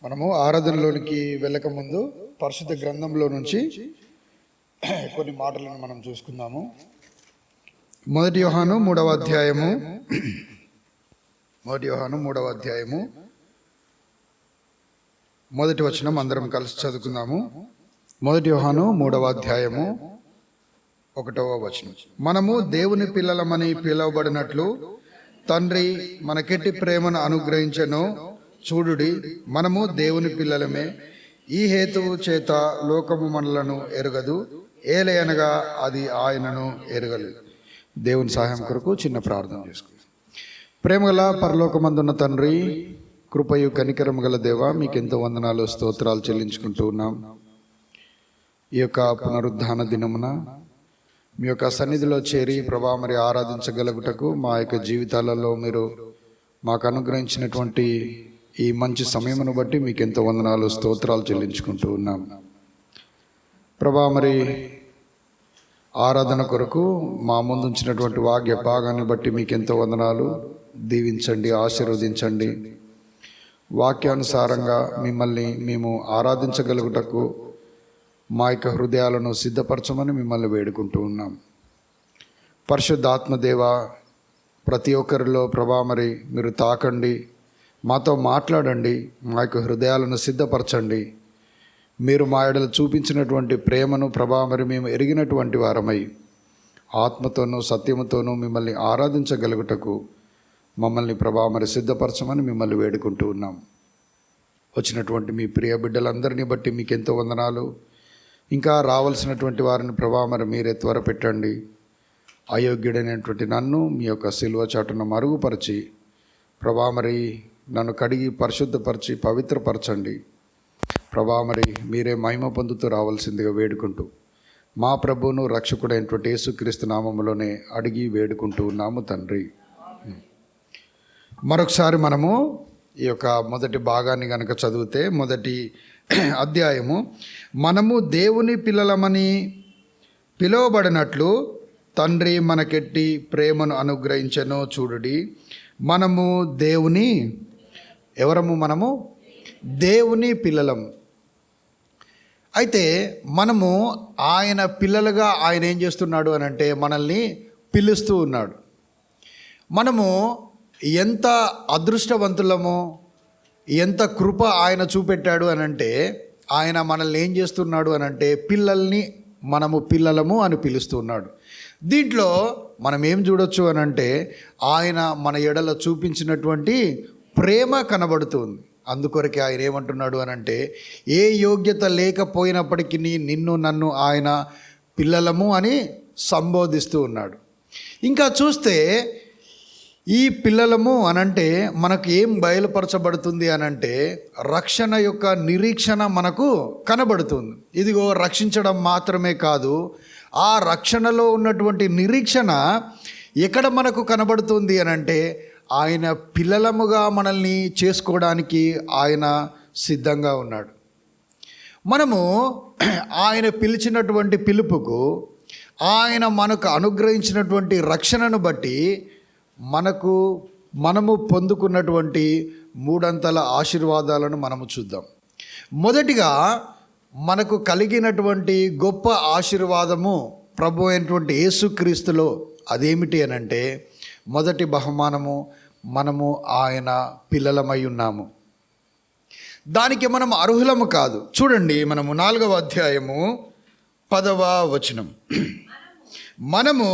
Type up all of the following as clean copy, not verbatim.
మనము ఆరాధనలోనికి వెళ్ళక ముందు పరిశుద్ధ గ్రంథంలో నుంచి కొన్ని మాటలను మనం చూసుకుందాము. 1 యోహాను 3వ అధ్యాయము 1 యోహాను 3వ అధ్యాయము మొదటి వచనం అందరం కలిసి చదువుకుందాము. 1 యోహాను 3వ అధ్యాయము 1వ వచనం. మనము దేవుని పిల్లలమని పిలువబడినట్లు తండ్రి మనకెట్టి ప్రేమను అనుగ్రహించెను. చూడుడి, మనము దేవుని పిల్లలమే. ఈ హేతువు చేత లోకము మనలను ఎరుగదు, ఏలయనగా అది ఆయనను ఎరగలేదు. దేవుని సహాయం కొరకు చిన్న ప్రార్థన చేసుకుందాం. ప్రేమగల పరలోకమందున్న తండ్రి, కృపయు కనికరము గల దేవ, మీకెంతో వందనాలు స్తోత్రాలు చెల్లించుకుంటూ ఉన్నాం. ఈ యొక్క పునరుద్ధాన దినమున మీ యొక్క సన్నిధిలో చేరి ప్రభా మరి ఆరాధించగలుగుటకు మా యొక్క జీవితాలలో మీరు మాకు అనుగ్రహించినటువంటి ఈ మంచి సమయమును బట్టి మీకు ఎంతో వందనాలు స్తోత్రాలు చెల్లించుకుంటూ ఉన్నాం. ప్రభా మరి ఆరాధన కొరకు మా ముందు ఉంచినటువంటి వాక్య భాగాన్ని బట్టి మీకు ఎంతో వందనాలు. దీవించండి, ఆశీర్వదించండి. వాక్యానుసారంగా మిమ్మల్ని మేము ఆరాధించగలుగుటకు మా యొక్క హృదయాలను సిద్ధపరచమని మిమ్మల్ని వేడుకుంటూ ఉన్నాం. పరిశుద్ధాత్మదేవ, ప్రతి ఒక్కరిలో ప్రభా మరి మీరు తాకండి, మాతో మాట్లాడండి, మా యొక్క హృదయాలను సిద్ధపరచండి. మీరు మా ఎడల చూపించినటువంటి ప్రేమను ప్రభా మరి మేము ఎరిగినటువంటి వారమై ఆత్మతోనూ సత్యముతోనూ మిమ్మల్ని ఆరాధించగలుగుటకు మమ్మల్ని ప్రభా మరి సిద్ధపరచమని మిమ్మల్ని వేడుకుంటూ ఉన్నాం. వచ్చినటువంటి మీ ప్రియ బిడ్డలందరినీ బట్టి మీకు ఎంతో వందనాలు. ఇంకా రావాల్సినటువంటి వారిని ప్రభా మరి మీరే త్వరపెట్టండి. అయోగ్యుడైనటువంటి నన్ను మీ యొక్క సిలువ చాటున మరుగుపరిచి ప్రభా మరి నన్ను కడిగి పరిశుద్ధపరిచి పవిత్రపరచండి. ప్రభా మరి మీరే మహిమ పొందుతూ రావాల్సిందిగా వేడుకుంటూ మా ప్రభువును రక్షకుడైనటువంటి యేసుక్రీస్తు నామములోనే అడిగి వేడుకుంటూ ఉన్నాము తండ్రి. మరొకసారి మనము ఈ యొక్క మొదటి భాగాన్ని కనుక చదివితే, మొదటి అధ్యాయము, మనము దేవుని పిల్లలమని పిలువబడినట్లు తండ్రి మనకెట్టి ప్రేమను అనుగ్రహించెను. చూడుడి, మనము దేవుని ఎవరము? మనము దేవుని పిల్లలం. అయితే మనము ఆయన పిల్లలుగా ఆయన ఏం చేస్తున్నాడు అని అంటే మనల్ని పిలుస్తూ ఉన్నాడు. మనము ఎంత అదృష్టవంతులమో, ఎంత కృప ఆయన చూపెట్టాడు అని అంటే ఆయన మనల్ని ఏం చేస్తున్నాడు అని అంటే పిల్లల్ని మనము పిల్లలము అని పిలుస్తున్నాడు. దీంట్లో మనం ఏం చూడొచ్చు అని అంటే ఆయన మన ఎడల చూపించినటువంటి ప్రేమ కనబడుతుంది. అందుకొరకే ఆయన ఏమంటున్నాడు అని అంటే ఏ యోగ్యత లేకపోయినప్పటికీ నిన్ను నన్ను ఆయన పిల్లలము అని సంబోధిస్తూ ఉన్నాడు. ఇంకా చూస్తే ఈ పిల్లలము అనంటే మనకు ఏం బయలుపరచబడుతుంది అనంటే రక్షణ యొక్క నిరీక్షణ మనకు కనబడుతుంది. ఇదిగో రక్షించడం మాత్రమే కాదు, ఆ రక్షణలో ఉన్నటువంటి నిరీక్షణ ఎక్కడ మనకు కనబడుతుంది అనంటే ఆయన పిల్లలముగా మనల్ని చేసుకోవడానికి ఆయన సిద్ధంగా ఉన్నాడు. మనము ఆయన పిలిచినటువంటి పిలుపుకు, ఆయన మనకు అనుగ్రహించినటువంటి రక్షణను బట్టి మనము పొందుకున్నటువంటి మూడంతల ఆశీర్వాదాలను మనము చూద్దాం. మొదటిగా మనకు కలిగినటువంటి గొప్ప ఆశీర్వాదము ప్రభు అయినటువంటి యేసుక్రీస్తులో. అదేమిటి అనంటే మొదటి బహుమానము, మనము ఆయన పిల్లలమై ఉన్నాము. దానికి మనం అర్హులము కాదు. చూడండి, మనము 4వ అధ్యాయము 10వ వచనం. మనము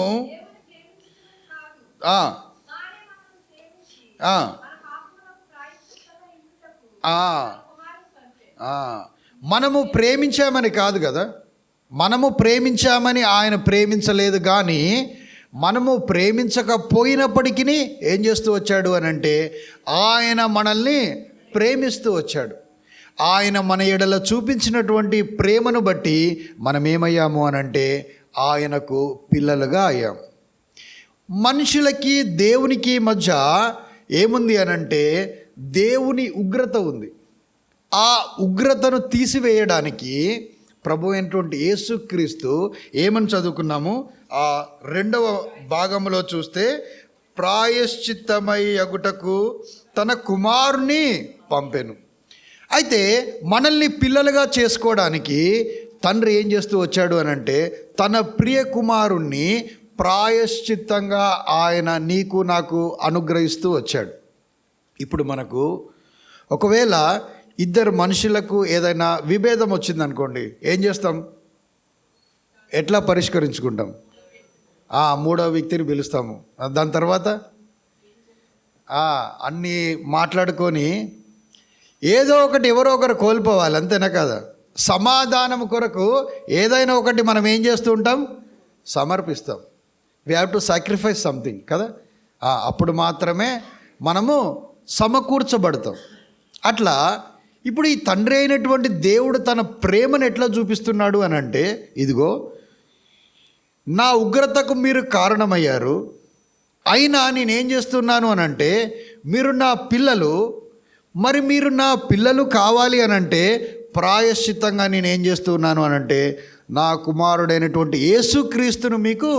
మనము ప్రేమించామని కాదు కదా, మనము ప్రేమించామని ఆయన ప్రేమించలేదు. కానీ మనము ప్రేమించకపోయినప్పటికీ ఏం చేస్తూ వచ్చాడు అని అంటే ఆయన మనల్ని ప్రేమిస్తూ వచ్చాడు. ఆయన మన ఎడల చూపించినటువంటి ప్రేమను బట్టి మనం ఏమయ్యాము అనంటే ఆయనకు పిల్లలుగా అయ్యాం. మనుషులకి దేవునికి మధ్య ఏముంది అనంటే దేవుని ఉగ్రత ఉంది. ఆ ఉగ్రతను తీసివేయడానికి ప్రభు అయినటువంటి యేసుక్రీస్తు ఏమని చదువుకున్నాము? ఆ 2వ భాగంలో చూస్తే ప్రాయశ్చిత్తమై అగుటకు తన కుమారుని పంపెను. అయితే మనల్ని పిల్లలుగా చేసుకోవడానికి తండ్రి ఏం చేస్తూ వచ్చాడు అని అంటే తన ప్రియ కుమారుణ్ణి ప్రాయశ్చిత్తంగా ఆయన నీకు నాకు అనుగ్రహిస్తూ వచ్చాడు. ఇప్పుడు మనకు ఒకవేళ ఇద్దరు మనుషులకు ఏదైనా విభేదం వచ్చిందనుకోండి, ఏం చేస్తాం? ఎట్లా పరిష్కరించుకుంటాం? మూడవ వ్యక్తిని పిలుస్తాము. దాని తర్వాత అన్నీ మాట్లాడుకొని ఏదో ఒకటి ఎవరో ఒకరు కోల్పోవాలి, అంతేనా కదా? సమాధానం కొరకు ఏదైనా ఒకటి మనం ఏం చేస్తూ ఉంటాం? సమర్పిస్తాం. We have to sacrifice something కదా. అప్పుడు మాత్రమే మనము సమకూర్చబడతాం. అట్లా ఇప్పుడు ఈ తండ్రి అయినటువంటి దేవుడు తన ప్రేమను ఎట్లా చూపిస్తున్నాడు అని అంటే, ఇదిగో నా ఉగ్రతకు మీరు కారణమయ్యారు, అయినా నేనేం చేస్తున్నాను అని అంటే మీరు నా పిల్లలు, మరి మీరు నా పిల్లలు కావాలి అని అంటే ప్రాయశ్చిత్తంగా నేనేం చేస్తున్నాను అని అంటే నా కుమారుడైనటువంటి యేసుక్రీస్తును మీకు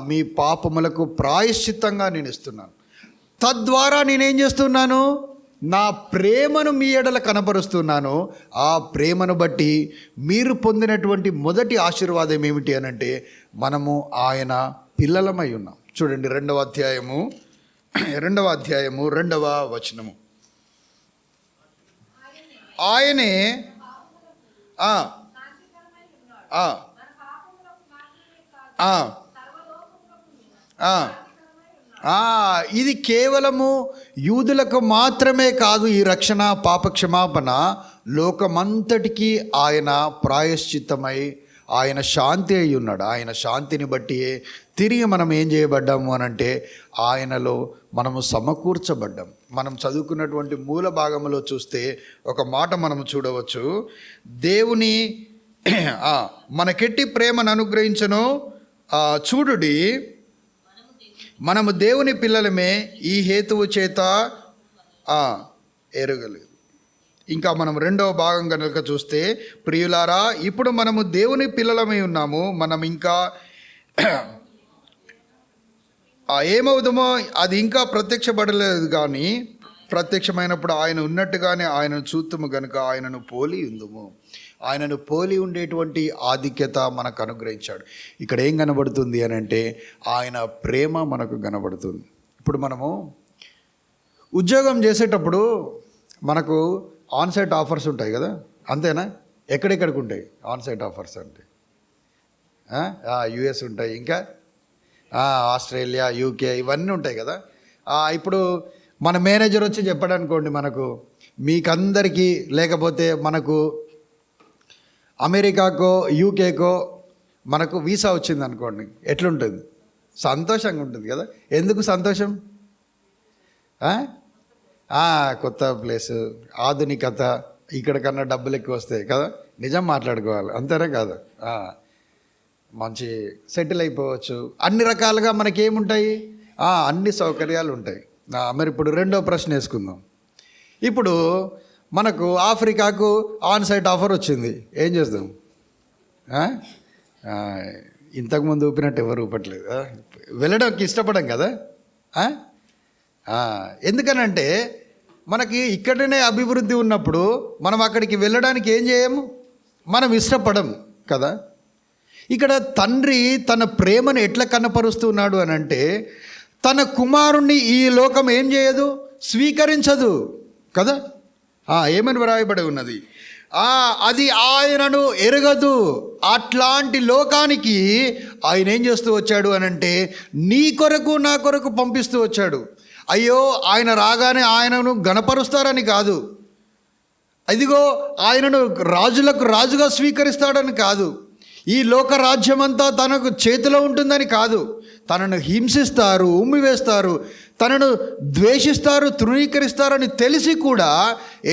మీ పాపములకు ప్రాయశ్చిత్తంగా నేను ఇస్తున్నాను. తద్వారా నేనేం చేస్తున్నాను? నా ప్రేమను మీ ఎడల కనపరుస్తున్నాను. ఆ ప్రేమను బట్టి మీరు పొందినటువంటి మొదటి ఆశీర్వాదం ఏమిటి అని అంటే మనము ఆయన పిల్లలమై ఉన్నాం. చూడండి 2వ అధ్యాయము 2వ వచనము. ఆయనే ఇది కేవలము యూదులకు మాత్రమే కాదు. ఈ రక్షణ పాపక్షమాపణ లోకమంతటికీ ఆయన ప్రాయశ్చిత్తమై ఆయన శాంతి అయి ఉన్నాడు. ఆయన శాంతిని బట్టి తిరిగి మనం ఏం చేయబడ్డాము అనంటే ఆయనలో మనము సమకూర్చబడ్డాం. మనం చదువుకున్నటువంటి మూల భాగంలో చూస్తే ఒక మాట మనము చూడవచ్చు. దేవుని మనకెట్టి ప్రేమను అనుగ్రహించను చూడుడి, మనము దేవుని పిల్లలమే, ఈ హేతువు చేత ఎరగలేదు. ఇంకా మనం 2వ భాగం కనుక చూస్తే, ప్రియులారా ఇప్పుడు మనము దేవుని పిల్లలమై ఉన్నాము, మనం ఇంకా ఏమవుదామో అది ఇంకా ప్రత్యక్షపడలేదు, కానీ ప్రత్యక్షమైనప్పుడు ఆయన ఉన్నట్టుగానే ఆయనను చూతుము గనుక ఆయనను పోలి ఉందుము. ఆయనను పోలి ఉండేటువంటి ఆధిక్యత మనకు అనుగ్రహించాడు. ఇక్కడ ఏం కనబడుతుంది అని అంటే ఆయన ప్రేమ మనకు కనబడుతుంది. ఇప్పుడు మనము ఉద్యోగం చేసేటప్పుడు మనకు ఆన్సైట్ ఆఫర్స్ ఉంటాయి కదా, అంతేనా? ఎక్కడెక్కడికి ఉంటాయి ఆన్సైట్ ఆఫర్స్ అంటే? యుఎస్ ఉంటాయి, ఇంకా ఆస్ట్రేలియా, యూకే, ఇవన్నీ ఉంటాయి కదా. ఇప్పుడు మన మేనేజర్ వచ్చి చెప్పాడు అనుకోండి, మనకు మీకందరికీ, లేకపోతే మనకు అమెరికాకో యూకేకో మనకు వీసా వచ్చింది అనుకోండి, ఎట్లుంటుంది? సంతోషంగా ఉంటుంది కదా. ఎందుకు సంతోషం? కొత్త ప్లేసు, ఆధునికత, ఇక్కడ కన్నా డబ్బులు ఎక్కువ వస్తాయి కదా. నిజం మాట్లాడుకోవాలి, అంతేనా కాదు? మంచి సెటిల్ అయిపోవచ్చు, అన్ని రకాలుగా మనకేముంటాయి? అన్ని సౌకర్యాలు ఉంటాయి. మరి ఇప్పుడు 2వ ప్రశ్న వేసుకుందాం. ఇప్పుడు మనకు ఆఫ్రికాకు ఆన్సైట్ ఆఫర్ వచ్చింది, ఏం చేస్తాం? ఇంతకుముందు ఊపినట్టు ఎవరు ఊపట్లేదు, వెళ్ళడానికి ఇష్టపడం కదా. ఎందుకనంటే మనకి ఇక్కడనే అభివృద్ధి ఉన్నప్పుడు మనం అక్కడికి వెళ్ళడానికి ఏం చేయము, మనం ఇష్టపడము కదా. ఇక్కడ తండ్రి తన ప్రేమను ఎట్లా కనపరుస్తున్నాడు అని అంటే తన కుమారుణ్ణి ఈ లోకం ఏం చేయదు, స్వీకరించదు కదా. ఏమని వ్రాయబడి ఉన్నది? అది ఆయనను ఎరగదు. అట్లాంటి లోకానికి ఆయన ఏం చేస్తూ వచ్చాడు అని అంటే నీ కొరకు నా కొరకు పంపిస్తూ వచ్చాడు. అయ్యో ఆయన రాగానే ఆయనను గణపరుస్తారని కాదు, అదిగో ఆయనను రాజులకు రాజుగా స్వీకరిస్తాడని కాదు, ఈ లోక రాజ్యమంతా తనకు చేతిలో ఉంటుందని కాదు. తనను హింసిస్తారు, ఉమ్మివేస్తారు, తనను ద్వేషిస్తారు, తృణీకరిస్తారని తెలిసి కూడా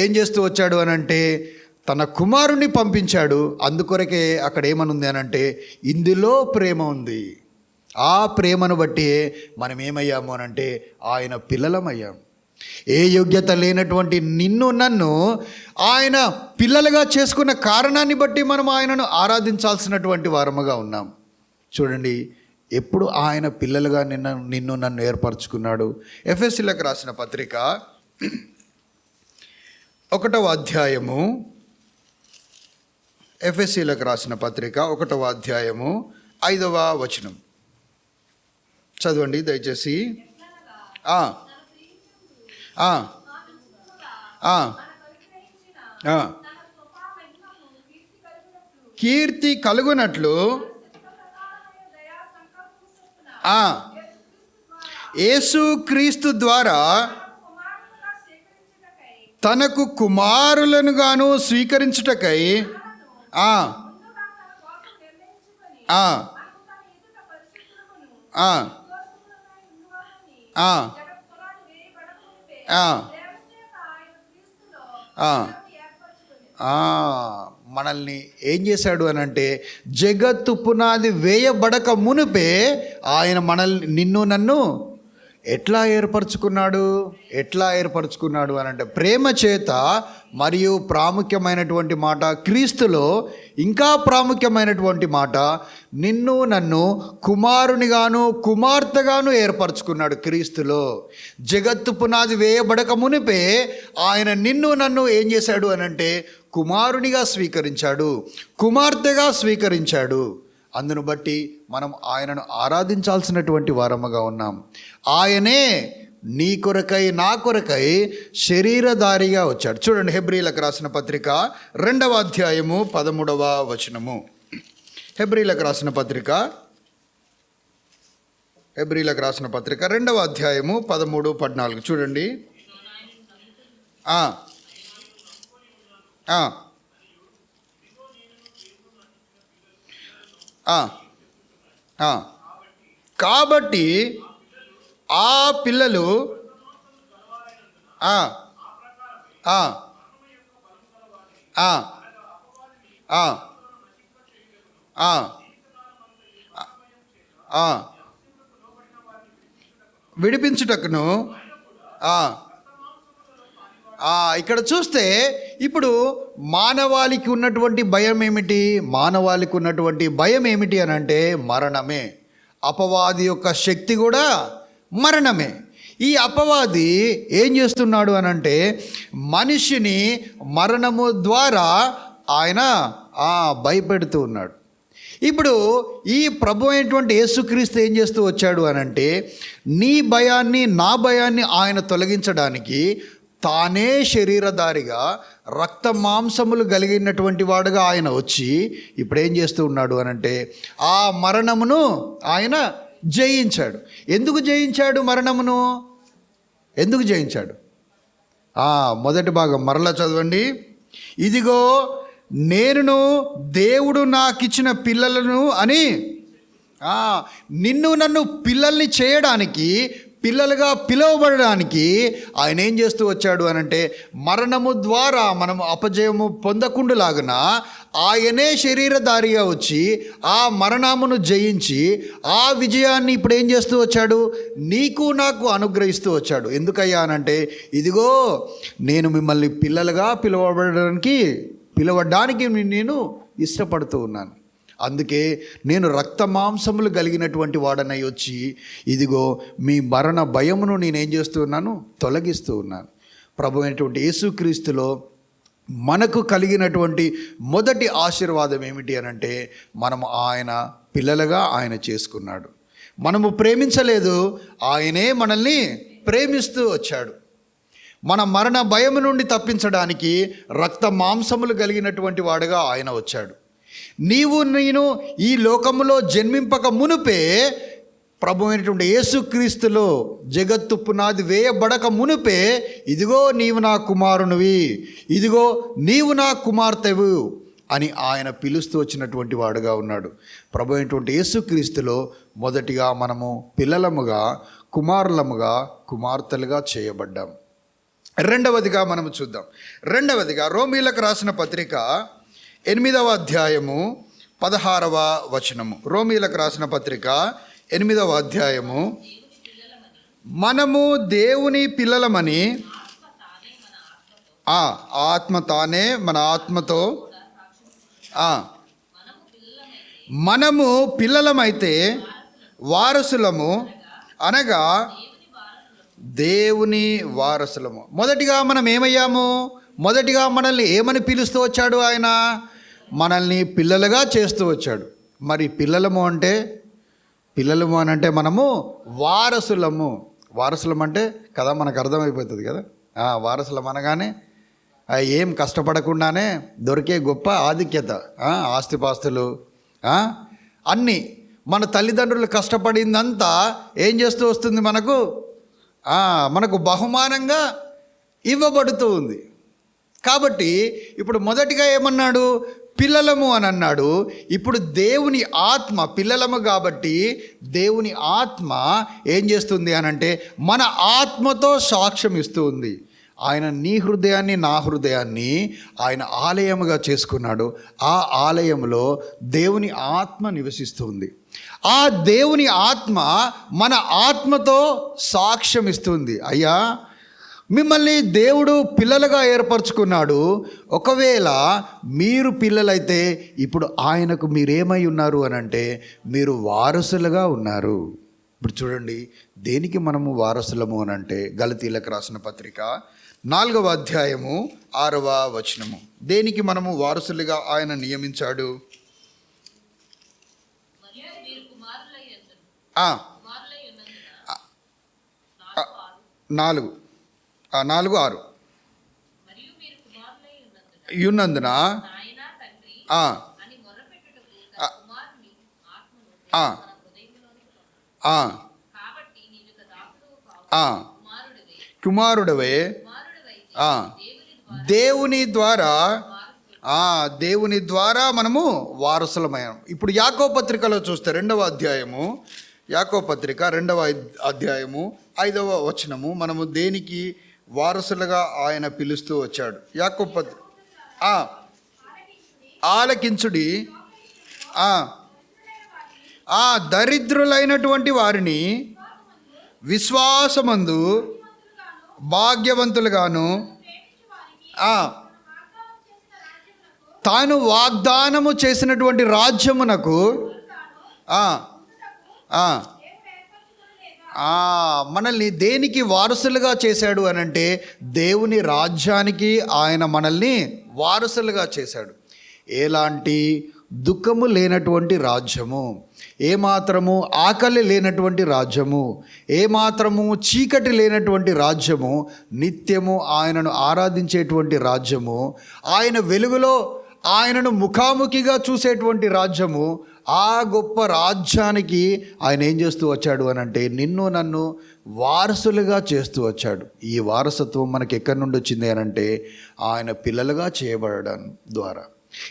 ఏం చేస్తూ వచ్చాడు అని అంటే తన కుమారుణ్ణి పంపించాడు. అందుకొరకే అక్కడ ఏమనుంది అని అంటే ఇందులో ప్రేమ ఉంది. ఆ ప్రేమను బట్టి మనం ఏమయ్యాము అని అంటే ఆయన పిల్లలమయ్యాము. ఏ యోగ్యత లేనటువంటి నిన్ను నన్ను ఆయన పిల్లలుగా చేసుకున్న కారణాన్ని బట్టి మనం ఆయనను ఆరాధించాల్సినటువంటి వారముగా ఉన్నాం. చూడండి, ఎప్పుడు ఆయన పిల్లలుగా నిన్ను నన్ను ఏర్పరచుకున్నాడు. ఎఫెసీయులకు రాసిన పత్రిక 1వ అధ్యాయము, ఎఫెసీలకు రాసిన పత్రిక 1వ అధ్యాయము 5వ వచనం చదవండి దయచేసి. ఆ ఆ ఆ ఆ కీర్తి కలుగునట్లు యేసుక్రీస్తు ద్వారా తనకు కుమారులను గాను స్వీకరించుటకై మనల్ని ఏం చేశాడు అని అంటే, జగత్తు పునాది వేయబడక మునిపే ఆయన మనల్ని, నిన్ను నన్ను ఎట్లా ఏర్పరచుకున్నాడు అని అంటే, ప్రేమ చేత. మరియు ప్రాముఖ్యమైనటువంటి మాట క్రీస్తులో, ఇంకా ప్రాముఖ్యమైనటువంటి మాట, నిన్ను నన్ను కుమారునిగాను కుమార్తెగాను ఏర్పరచుకున్నాడు క్రీస్తులో. జగత్తు పునాది వేయబడక మునిపే ఆయన నిన్ను నన్ను ఏం చేశాడు అని అంటే, కుమారునిగా స్వీకరించాడు, కుమార్తెగా స్వీకరించాడు. అందును బట్టి మనం ఆయనను ఆరాధించాల్సినటువంటి వారముగా ఉన్నాం. ఆయనే నీ కొరకై నా కొరకై శరీరధారిగా వచ్చాడు. చూడండి, హెబ్రీలకు రాసిన పత్రిక 2వ అధ్యాయము 13వ వచనము. హెబ్రీలకు రాసిన పత్రిక 2వ అధ్యాయము 13, 14 చూడండి. కాబట్టి ఆ పిల్లలు విడిపించుటకును. ఇక్కడ చూస్తే ఇప్పుడు మానవాళికి ఉన్నటువంటి భయం ఏమిటి? ఏమిటి అని అంటే మరణమే. అపవాది యొక్క శక్తి కూడా మరణమే. ఈ అపవాది ఏం చేస్తున్నాడు అని అంటే, మనిషిని మరణము ద్వారా ఆయన భయపెడుతూ ఉన్నాడు. ఇప్పుడు ఈ ప్రభు అయినటువంటి యేసుక్రీస్తు ఏం చేస్తూ వచ్చాడు అని అంటే, నీ భయాన్ని నా భయాన్ని ఆయన తొలగించడానికి తానే శరీరధారిగా రక్త మాంసములు కలిగినటువంటి వాడుగా ఆయన వచ్చి ఇప్పుడు ఏం చేస్తూ ఉన్నాడు అని అంటే, ఆ మరణమును ఆయన జయించాడు. ఎందుకు జయించాడు మరణమును? ఎందుకు జయించాడు? మొదటి భాగం మరలా చదవండి. ఇదిగో నేను దేవుడు నాకిచ్చిన పిల్లలను అని, నిన్ను నన్ను పిల్లల్ని చేయడానికి, పిల్లలుగా పిలువబడడానికి ఆయన ఏం చేస్తూ వచ్చాడు అని అంటే, మరణము ద్వారా మనము అపజయము పొందకుండులాగున ఆయనే శరీరధారిగా వచ్చి ఆ మరణమును జయించి ఆ విజయాన్ని ఇప్పుడు ఏం చేస్తూ వచ్చాడు? నీకు నాకు అనుగ్రహిస్తూ వచ్చాడు. ఎందుకయ్యా అనంటే, ఇదిగో నేను మిమ్మల్ని పిల్లలుగా పిలవడానికి నేను ఇష్టపడుతూ ఉన్నాను. అందుకే నేను రక్త మాంసములు కలిగినటువంటి వాడనై వచ్చి ఇదిగో మీ మరణ భయమును నేనేం చేస్తూ ఉన్నాను? తొలగిస్తూ ఉన్నాను. ప్రభు అయినటువంటి యేసుక్రీస్తులో మనకు కలిగినటువంటి మొదటి ఆశీర్వాదం ఏమిటి అనంటే, మనము ఆయన పిల్లలుగా ఆయన చేసుకున్నాడు. మనము ప్రేమించలేదు, ఆయనే మనల్ని ప్రేమిస్తూ వచ్చాడు. మన మరణ భయము నుండి తప్పించడానికి రక్త మాంసములు కలిగినటువంటి వాడుగా ఆయన వచ్చాడు. నీవు నేను ఈ లోకములో జన్మింపక మునుపే ప్రభు అయినటువంటి యేసుక్రీస్తులో జగత్తు పునాది వేయబడక మునుపే ఇదిగో నీవు నా కుమారునివి, ఇదిగో నీవు నా కుమార్తెవు అని ఆయన పిలుస్తూ వచ్చినటువంటి వాడుగా ఉన్నాడు. ప్రభు అయినటువంటి యేసుక్రీస్తులో మొదటిగా మనము పిల్లలముగా, కుమారులముగా, కుమార్తెలుగా చేయబడ్డాం. రెండవదిగా మనము చూద్దాం. రోమీలకు రాసిన పత్రిక 8వ అధ్యాయము 16వ వచనము. రోమీలకు రాసిన పత్రిక 8వ అధ్యాయము, మనము దేవుని పిల్లలమని ఆత్మ తానే మన ఆత్మతో, మనము పిల్లలమైతే వారసులము, అనగా దేవుని వారసులము. మొదటిగా మనం ఏమయ్యాము? మొదటిగా మనల్ని ఏమని పిలుస్తూ వచ్చాడు ఆయన? మనల్ని పిల్లలుగా చేస్తూ వచ్చాడు. మరి పిల్లలము అంటే మనము వారసులము. వారసులం అంటే కదా మనకు అర్థమైపోతుంది కదా. వారసులం అనగానే ఏం కష్టపడకుండానే దొరికే గొప్ప ఆధిక్యత, ఆస్తిపాస్తులు అన్నీ మన తల్లిదండ్రులు కష్టపడిందంతా ఏం చేస్తూ వస్తుంది మనకు బహుమానంగా ఇవ్వబడుతూ ఉంది. కాబట్టి ఇప్పుడు మొదటిగా ఏమన్నాడు? పిల్లలము అని అన్నాడు. ఇప్పుడు దేవుని ఆత్మ, పిల్లలము కాబట్టి దేవుని ఆత్మ ఏం చేస్తుంది అని అంటే మన ఆత్మతో సాక్ష్యం ఇస్తూ ఉంది. ఆయన నీ హృదయాన్ని నా హృదయాన్ని ఆయన ఆలయముగా చేసుకున్నాడు. ఆ ఆలయంలో దేవుని ఆత్మ నివసిస్తుంది. ఆ దేవుని ఆత్మ మన ఆత్మతో సాక్ష్యం ఇస్తుంది. అయ్యా, మిమ్మల్ని దేవుడు పిల్లలుగా ఏర్పరచుకున్నాడు. ఒకవేళ మీరు పిల్లలైతే ఇప్పుడు ఆయనకు మీరేమై ఉన్నారు అని అంటే మీరు వారసులుగా ఉన్నారు. ఇప్పుడు చూడండి, దేనికి మనము వారసులము అని అంటే గలతీలకు రాసిన పత్రిక 4వ అధ్యాయము 6వ వచనము. దేనికి మనము వారసులుగా ఆయన నియమించాడు? 4:6 యున్నందున కుమారుడవే దేవుని ద్వారా మనము వారసులమయ్యాం. ఇప్పుడు యాకోబు పత్రికలో చూస్తే 2వ అధ్యాయము, యాకోబు పత్రిక 2వ అధ్యాయము 5వ వచనము, మనము దేనికి వారసులుగా ఆయన పిలుస్తూ వచ్చాడు? యాకోబు పత్రిక ఆలకించుడి, దరిద్రులైనటువంటి వారిని విశ్వాసమందు భాగ్యవంతులుగాను తాను వాగ్దానము చేసినటువంటి రాజ్యమునకు మనల్ని దేనికి వారసులుగా చేశాడు అని అంటే దేవుని రాజ్యానికి ఆయన మనల్ని వారసులుగా చేశాడు. ఎలాంటి దుఃఖము లేనటువంటి రాజ్యము, ఏమాత్రము ఆకలి లేనటువంటి రాజ్యము, ఏమాత్రము చీకటి లేనటువంటి రాజ్యము, నిత్యము ఆయనను ఆరాధించేటువంటి రాజ్యము, ఆయన వెలుగులో ఆయనను ముఖాముఖిగా చూసేటువంటి రాజ్యము. ఆ గొప్ప రాజ్యానికి ఆయన ఏం చేస్తూ వచ్చాడు అని అంటే నిన్ను నన్ను వారసులుగా చేస్తూ వచ్చాడు. ఈ వారసత్వం మనకి ఎక్కడి నుండి వచ్చింది అని అంటే ఆయన పిల్లలుగా చేయబడడం ద్వారా.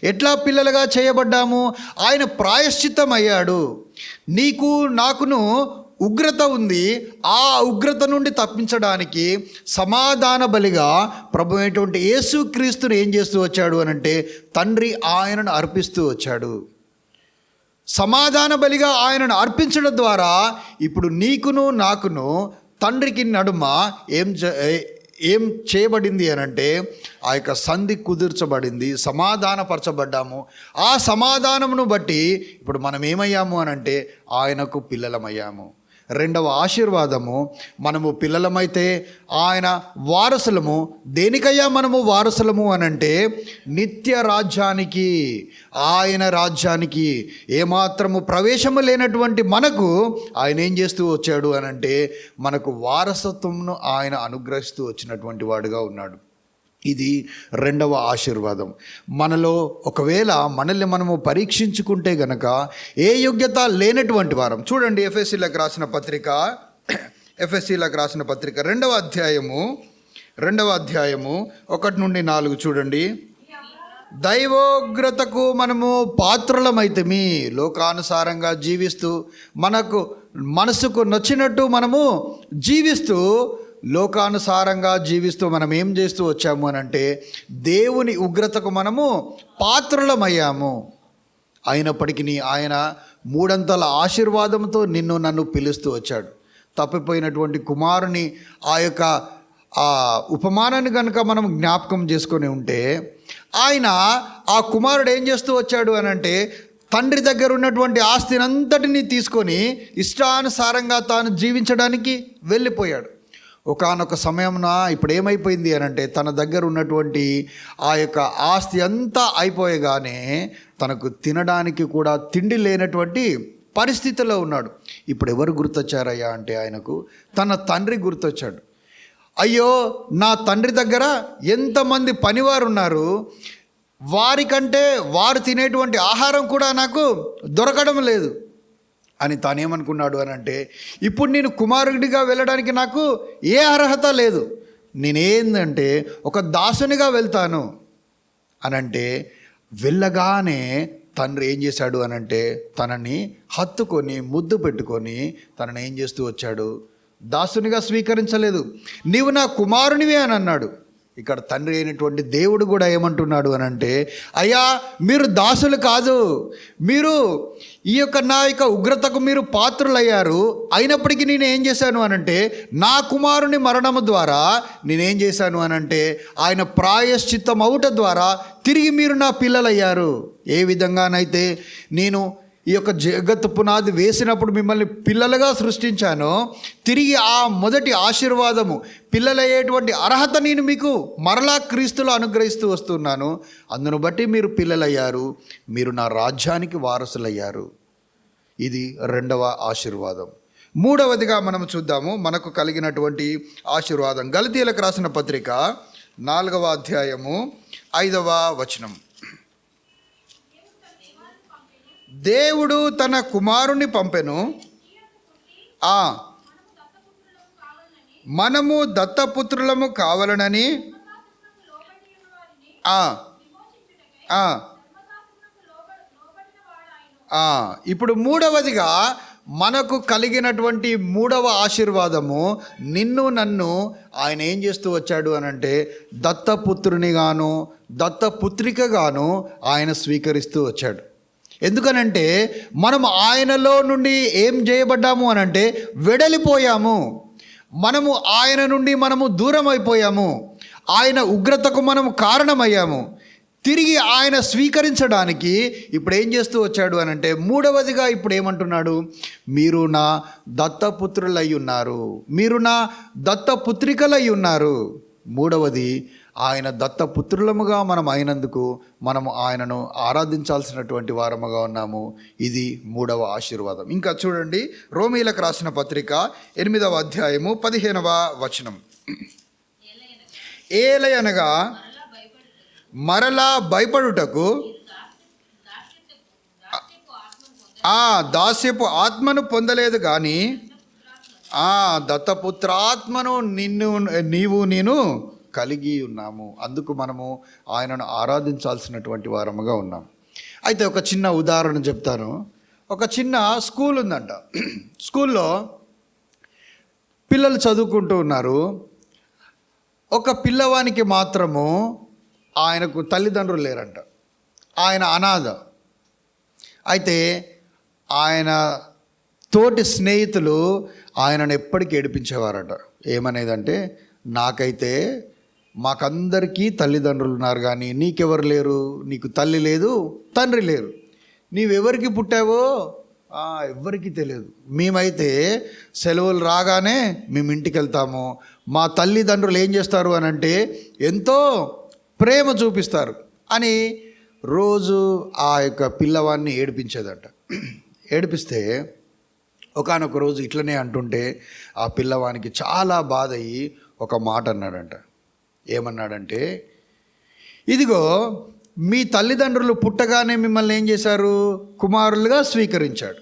ఎట్లా పిల్లలుగా చేయబడ్డాము? ఆయన ప్రాయశ్చిత్తం అయ్యాడు. నీకు నాకును ఉగ్రత ఉంది. ఆ ఉగ్రత నుండి తప్పించడానికి సమాధాన బలిగా ప్రభు అయినటువంటి యేసుక్రీస్తుని ఏం చేస్తూ వచ్చాడు అని అంటే తండ్రి ఆయనను అర్పిస్తూ వచ్చాడు. సమాధాన బలిగా ఆయనను అర్పించడం ద్వారా ఇప్పుడు నీకును నాకును తండ్రికి నడుమ ఏం చేయబడింది అని అంటే ఆ యొక్క సంధి కుదుర్చబడింది, సమాధానపరచబడ్డాము. ఆ సమాధానమును బట్టి ఇప్పుడు మనం ఏమయ్యాము అని అంటే ఆయనకు పిల్లలమయ్యాము. 2వ ఆశీర్వాదము, మనము పిల్లలమైతే ఆయన వారసులము. దేనికయ్యా మనము వారసులము అని అంటే నిత్య రాజ్యానికి, ఆయన రాజ్యానికి. ఏమాత్రము ప్రవేశము లేనటువంటి మనకు ఆయన ఏం చేస్తూ వచ్చాడు అని అంటే మనకు వారసత్వమును ఆయన అనుగ్రహిస్తూ వచ్చినటువంటి వాడుగా ఉన్నాడు. ఇది 2వ ఆశీర్వాదం. మనలో ఒకవేళ మనల్ని మనము పరీక్షించుకుంటే గనక ఏ యోగ్యత లేనటువంటి వారం. చూడండి, ఎఫెసీలకు రాసిన పత్రిక 2వ అధ్యాయము 1 నుండి 4 చూడండి. దైవోగ్రతకు మనము పాత్రులమైతిమి, లోకానుసారంగా జీవిస్తూ మనసుకు నచ్చినట్టు మనము జీవిస్తూ లోకానుసారంగా జీవిస్తూ మనం ఏం చేస్తూ వచ్చాము అని అంటే దేవుని ఉగ్రతకు మనము పాత్రులమయ్యాము. అయినప్పటికీ ఆయన 3 ఆశీర్వాదంతో నిన్ను నన్ను పిలుస్తూ వచ్చాడు. తప్పిపోయినటువంటి కుమారుని ఆ యొక్క ఉపమానాన్ని కనుక మనం జ్ఞాపకం చేసుకొని ఉంటే ఆయన ఆ కుమారుడు ఏం చేస్తూ వచ్చాడు అని అంటే తండ్రి దగ్గర ఉన్నటువంటి ఆస్తిని అంతటినీ తీసుకొని ఇష్టానుసారంగా తాను జీవించడానికి వెళ్ళిపోయాడు. ఒకానొక సమయంన ఇప్పుడు ఏమైపోయింది అని అంటే తన దగ్గర ఉన్నటువంటి ఆ యొక్క ఆస్తి అంతా అయిపోయగానే తనకు తినడానికి కూడా తిండి లేనటువంటి పరిస్థితిలో ఉన్నాడు. ఇప్పుడు ఎవరు గుర్తొచ్చారయ్యా అంటే ఆయనకు తన తండ్రి గుర్తొచ్చాడు. అయ్యో, నా తండ్రి దగ్గర ఎంతమంది పనివారు ఉన్నారు, వారికంటే వారు తినేటువంటి ఆహారం కూడా నాకు దొరకడం లేదు అని తానేమనుకున్నాడు అని అంటే, ఇప్పుడు నేను కుమారుడిగా వెళ్ళడానికి నాకు ఏ అర్హత లేదు, నేనేందంటే ఒక దాసునిగా వెళ్తాను అనంటే, వెళ్ళగానే తండ్రి ఏం చేశాడు అనంటే తనని హత్తుకొని ముద్దు పెట్టుకొని తనని ఏం చేస్తూ వచ్చాడు, దాసునిగా స్వీకరించలేదు. నీవు నా కుమారునివే అని అన్నాడు. ఇక్కడ తండ్రి అయినటువంటి దేవుడు కూడా ఏమంటున్నాడు అని అంటే, అయ్యా మీరు దాసులు కాదు, మీరు ఈ యొక్క నా యొక్క ఉగ్రతకు మీరు పాత్రులయ్యారు. అయినప్పటికీ నేను ఏం చేశాను అనంటే, నా కుమారుని మరణము ద్వారా నేనేం చేశాను అనంటే, ఆయన ప్రాయశ్చిత్తం అవుట ద్వారా తిరిగి మీరు నా పిల్లలయ్యారు. ఏ విధంగానైతే నేను ఈ యొక్క జగత్తు పునాది వేసినప్పుడు మిమ్మల్ని పిల్లలుగా సృష్టించానో, తిరిగి ఆ మొదటి ఆశీర్వాదము పిల్లలయ్యేటువంటి అర్హత నేను మీకు మరలా క్రీస్తులో అనుగ్రహిస్తూ వస్తున్నాను. అందును బట్టి మీరు పిల్లలయ్యారు, మీరు నా రాజ్యానికి వారసులయ్యారు. ఇది రెండవ ఆశీర్వాదం. మూడవదిగా మనం చూద్దాము మనకు కలిగినటువంటి ఆశీర్వాదం. గలతీయులకు రాసిన పత్రిక 4వ అధ్యాయము 5వ వచనం. దేవుడు తన కుమారుని పంపెను, మనము దత్తపుత్రులము కావాలనని, ఇప్పుడు మూడవదిగా మనకు కలిగినటువంటి మూడవ ఆశీర్వాదము, నిన్ను నన్ను ఆయన ఏం చేస్తూ వచ్చాడు అనంటే దత్తపుత్రునిగాను దత్తపుత్రికగాను ఆయన స్వీకరిస్తూ వచ్చాడు. ఎందుకనంటే మనం ఆయనలో నుండి ఏం చేయబడ్డాము అనంటే వెడలిపోయాము. మనము ఆయన నుండి మనము దూరం అయిపోయాము. ఆయన ఉగ్రతకు మనము కారణమయ్యాము. తిరిగి ఆయన స్వీకరించడానికి ఇప్పుడు ఏం చేస్తూ వచ్చాడు అనంటే, మూడవదిగా ఇప్పుడు ఏమంటున్నాడు, మీరు నా దత్తపుత్రులై ఉన్నారు, మీరు నా దత్తపుత్రికలై ఉన్నారు. మూడవది, ఆయన దత్తపుత్రులముగా మనం అయినందుకు మనము ఆయనను ఆరాధించాల్సినటువంటి వారముగా ఉన్నాము. ఇది మూడవ ఆశీర్వాదం. ఇంకా చూడండి, రోమీలకు రాసిన పత్రిక 8వ అధ్యాయము 15వ వచనం. ఏలయనగా మరలా భయపడుటకు ఆ దాస్యపు ఆత్మను పొందలేదు కానీ దత్తపుత్రాత్మను నీవు నేను కలిగి ఉన్నాము. అందుకు మనము ఆయనను ఆరాధించాల్సినటువంటి వారముగా ఉన్నాం. అయితే ఒక చిన్న ఉదాహరణ చెప్తాను. ఒక చిన్న స్కూల్ ఉందంట. స్కూల్లో పిల్లలు చదువుకుంటూ ఉన్నారు. ఒక పిల్లవానికి మాత్రము ఆయనకు తల్లిదండ్రులు లేరంట. ఆయన అనాథ. అయితే ఆయన తోటి స్నేహితులు ఆయనను ఎప్పటికీ ఏడిపించేవారట. ఏమనేదంటే, నాకైతే మాకందరికీ తల్లిదండ్రులు ఉన్నారు కానీ నీకెవరు లేరు, నీకు తల్లి లేదు తండ్రి లేరు, నీవెవరికి పుట్టావో ఎవ్వరికీ తెలియదు. మేమైతే సెలవులు రాగానే మేము ఇంటికి వెళ్తాము. మా తల్లిదండ్రులు ఏం చేస్తారు అని అంటే ఎంతో ప్రేమ చూపిస్తారు అని రోజు ఆ యొక్క పిల్లవాడిని ఏడిపించేదట. ఏడిపిస్తే ఒకానొక రోజు ఇట్లనే అంటుంటే ఆ పిల్లవానికి చాలా బాధ అయ్యి ఒక మాట అన్నాడంట. ఏమన్నాడంటే, ఇదిగో మీ తల్లిదండ్రులు పుట్టగానే మిమ్మల్ని ఏం చేశారు, కుమారులుగా స్వీకరించాడు.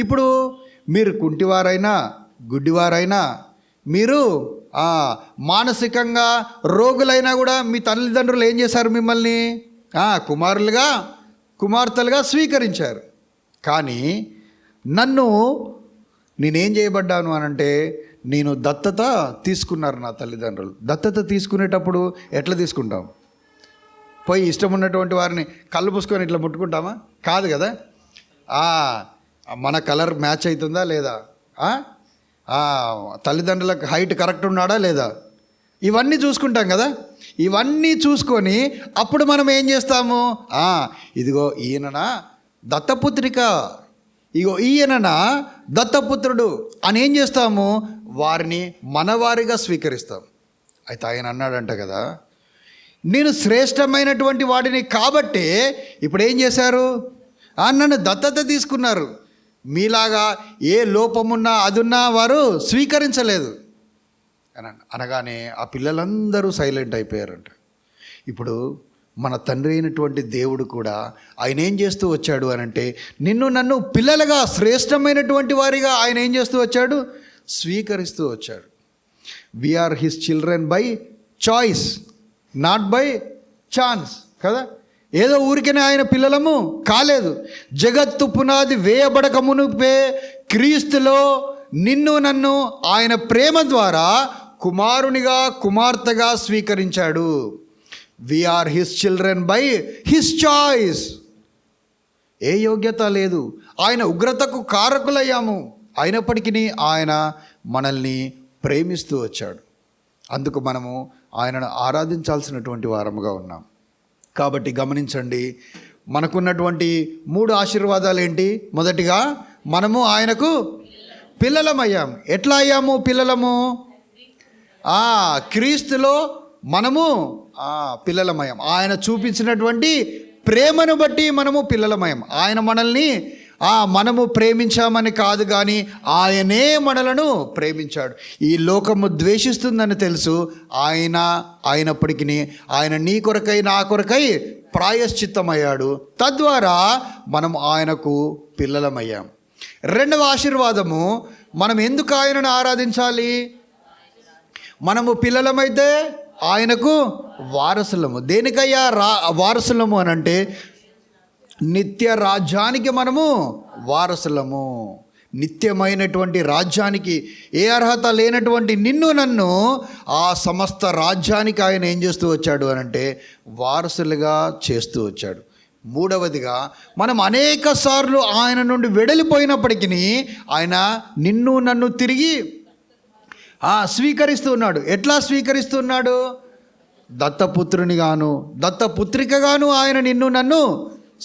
ఇప్పుడు మీరు కుంటివారైనా గుడ్డివారైనా, మీరు మానసికంగా రోగులైనా కూడా మీ తల్లిదండ్రులు ఏం చేశారు, మిమ్మల్ని కుమారులుగా కుమార్తెలుగా స్వీకరించారు. కానీ నన్ను నేనేం చేయబడ్డాను అనంటే, నేను దత్తత తీసుకున్నారు నా తల్లిదండ్రులు. దత్తత తీసుకునేటప్పుడు ఎట్లా తీసుకుంటాం? పోయి ఇష్టం ఉన్నటువంటి వారిని కళ్ళు పూసుకొని ఇట్లా ముట్టుకుంటామా? కాదు కదా. మన కలర్ మ్యాచ్ అవుతుందా లేదా, తల్లిదండ్రులకు హైట్ కరెక్ట్ ఉన్నాడా లేదా, ఇవన్నీ చూసుకుంటాం కదా. ఇవన్నీ చూసుకొని అప్పుడు మనం ఏం చేస్తాము, ఇదిగో ఈయన దత్తపుత్రిక, ఇగో ఈయన దత్తపుత్రుడు అని ఏం చేస్తాము, వారిని మనవారిగా స్వీకరిస్తాం. అయితే ఆయన అన్నాడంట కదా, నేను శ్రేష్టమైనటువంటి వాడిని కాబట్టే ఇప్పుడు ఏం చేశారు, నన్ను దత్తత తీసుకున్నారు. మీలాగా ఏ లోపమున్నా అదున్నా వారు స్వీకరించలేదు అని అనగానే ఆ పిల్లలందరూ సైలెంట్ అయిపోయారంట. ఇప్పుడు మన తండ్రి అయినటువంటి దేవుడు కూడా ఆయన ఏం చేస్తూ వచ్చాడు అని అంటే, నిన్ను నన్ను పిల్లలుగా శ్రేష్టమైనటువంటి వారిగా ఆయన ఏం చేస్తూ వచ్చాడు, స్వీకరిస్తూ వచ్చాడు. We are his children by choice, not by chance కదా. ఏదో ఊరికనే ఆయన పిల్లలము కాలేదు. జగత్తు పునాది వేయబడక మునుపే క్రీస్తులో నిన్ను నన్ను ఆయన ప్రేమ ద్వారా కుమారునిగా కుమార్తెగా స్వీకరించాడు. We are his children by his choice. ఏ యోగ్యత లేదు, ఆయన ఉగ్రతకు కారకులయ్యాము, అయినప్పటికీ ఆయన మనల్ని ప్రేమిస్తూ వచ్చాడు. అందుకు మనము ఆయనను ఆరాధించాల్సినటువంటి వారముగా ఉన్నాం. కాబట్టి గమనించండి, మనకున్నటువంటి 3 ఆశీర్వాదాలు ఏంటి? మొదటిగా మనము ఆయనకు పిల్లలమయ్యాము. ఎట్లా అయ్యాము పిల్లలము? క్రీస్తులో మనము పిల్లలమయం. ఆయన చూపించినటువంటి ప్రేమను బట్టి మనము పిల్లలమయం. ఆయన మనల్ని మనము ప్రేమించామని కాదు, కానీ ఆయనే మనలను ప్రేమించాడు. ఈ లోకము ద్వేషిస్తుందని తెలుసు, అయినప్పటికీ ఆయన నీ కొరకై నా కొరకై ప్రాయశ్చిత్తమయ్యాడు. తద్వారా మనం ఆయనకు పిల్లలమయ్యాం. రెండవ ఆశీర్వాదము, మనం ఎందుకు ఆయనను ఆరాధించాలి? మనము పిల్లలమైతే ఆయనకు వారసులము. దేనికయ్యా వారసులము అని అంటే, నిత్య రాజ్యానికి మనము వారసులము. నిత్యమైనటువంటి రాజ్యానికి ఏ అర్హత లేనటువంటి నిన్ను నన్ను ఆ సమస్త రాజ్యానికి ఆయన ఏం చేస్తూ వచ్చాడు అని అంటే, వారసులుగా చేస్తూ వచ్చాడు. మూడవదిగా, మనం అనేక సార్లు ఆయన నుండి వెడలిపోయినప్పటికీ ఆయన నిన్ను నన్ను తిరిగి స్వీకరిస్తూ ఉన్నాడు. ఎట్లా స్వీకరిస్తున్నాడు? దత్తపుత్రునిగాను దత్తపుత్రికగాను ఆయన నిన్ను నన్ను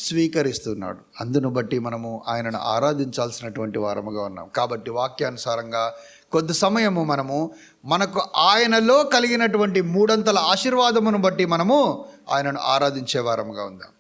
స్వీకరిస్తున్నాడు. అందును బట్టి మనము ఆయనను ఆరాధించాల్సినటువంటి వారముగా ఉన్నాం. కాబట్టి వాక్యానుసారంగా కొద్ది సమయము మనకు ఆయనలో కలిగినటువంటి 3 అంతల ఆశీర్వాదమును బట్టి మనము ఆయనను ఆరాధించే వారముగా ఉందాం.